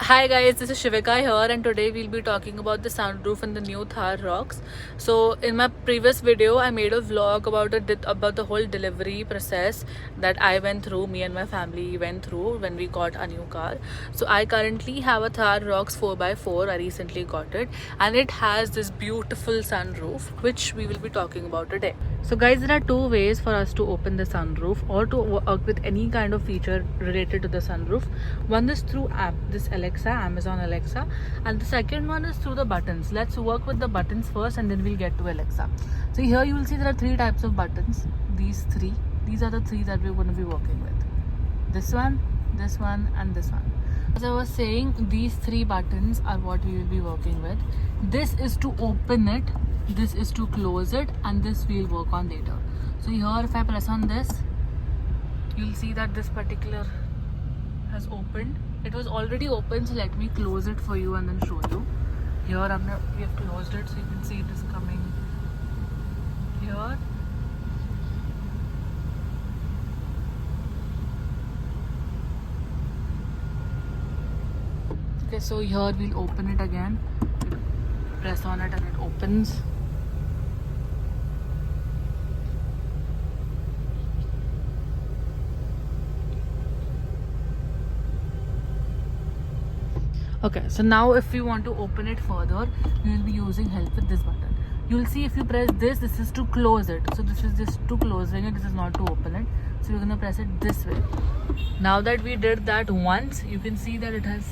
Hi guys, this is Shivika here, and today we'll be talking about the sunroof and the new Thar Rocks. So in my previous video I made a vlog about the whole delivery process that I went through, me and my family went through when we got a new car. So I currently have a Thar Rocks 4x4. I recently got it, and it has this beautiful sunroof which we will be talking about today. So guys, there are two ways for us to open the sunroof or to work with any kind of feature related to the sunroof. One is through this Alexa, Amazon Alexa, and the second one is through the buttons. Let's work with the buttons first and then we'll get to Alexa. So here you will see there are three types of buttons. These are the three that we're going to be working with. This one, and this one. As I was saying, these three buttons are what we will be working with. This is to open it, this is to close it, and this we'll work on later. So here if I press on this, you'll see that this particular has opened. It was already open, so let me close it for you and then show you. Here we have closed it, so you can see it is coming here. Okay, so here we'll open it again. Press on it and it opens. Okay, so now if we want to open it further, we will be using help with this button. You'll see if you press this is to close it. So this is just to closing it, this is not to open it. So you're gonna press it this way. Now that we did that once, you can see that it has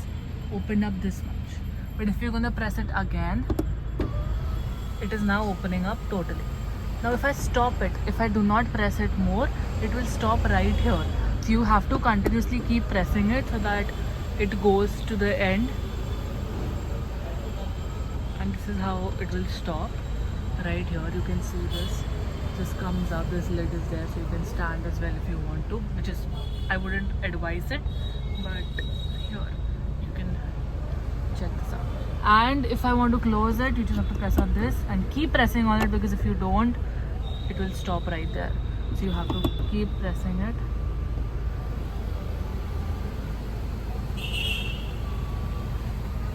opened up this much. But if you're gonna press it again, it is now opening up totally. Now if I stop it, if I do not press it more, it will stop right here. So you have to continuously keep pressing it so that it goes to the end, and this is how it will stop. Right here you can see this comes up, this lid is there, so you can stand as well if you want to, which is, I wouldn't advise it, but here you can check this out. And if I want to close it, you just have to press on this and keep pressing on it, because if you don't, it will stop right there. So you have to keep pressing it.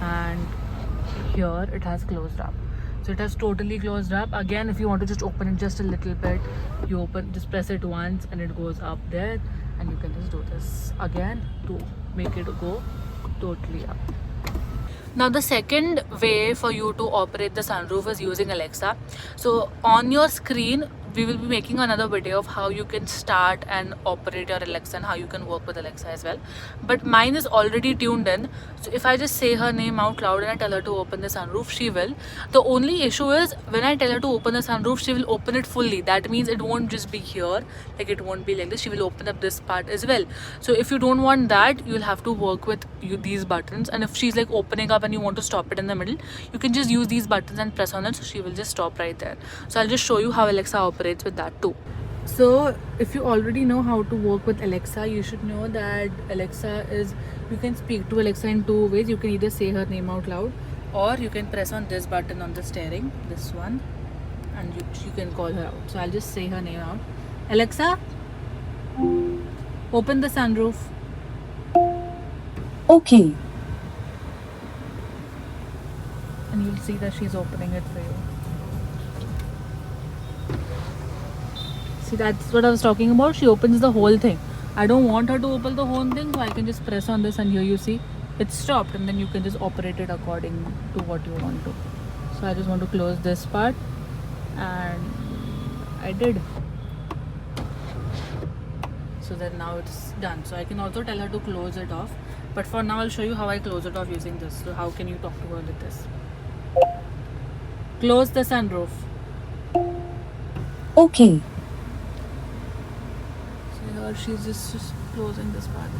And here it has closed up, so it has totally closed up. Again, if you want to just open it just a little bit, you just press it once and it goes up there, and you can just do this again to make it go totally up. Now the second way for you to operate the sunroof is using Alexa. So on your screen we will be making another video of how you can start and operate your Alexa and how you can work with Alexa as well. But mine is already tuned in. So if I just say her name out loud and I tell her to open the sunroof, she will. The only issue is when I tell her to open the sunroof, she will open it fully. That means it won't just be here, like it won't be like this. She will open up this part as well. So if you don't want that, you'll have to work with these buttons. And if she's like opening up and you want to stop it in the middle, you can just use these buttons and press on it, so she will just stop right there. So I'll just show you how Alexa operates with that too. So if you already know how to work with Alexa, you should know that Alexa is, you can speak to Alexa in two ways. You can either say her name out loud, or you can press on this button on the steering, this one, and you can call her out. So I'll just say her name out. Alexa, open the sunroof. Okay. And you'll see that she's opening it for you. See, that's what I was talking about. She opens the whole thing. I don't want her to open the whole thing, so I can just press on this, and here you see it's stopped, and then you can just operate it according to what you want to. So I just want to close this part, and I did. So then now it's done. So I can also tell her to close it off, but for now I'll show you how I close it off using this. So how can you talk to her with this? Close the sunroof. Okay. So here she's just closing this part.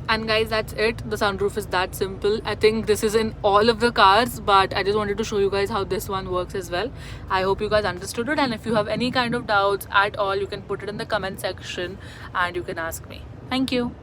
And guys, that's it. The sunroof is that simple. I think this is in all of the cars, but I just wanted to show you guys how this one works as well. I hope you guys understood it, and if you have any kind of doubts at all, you can put it in the comment section and you can ask me. Thank you.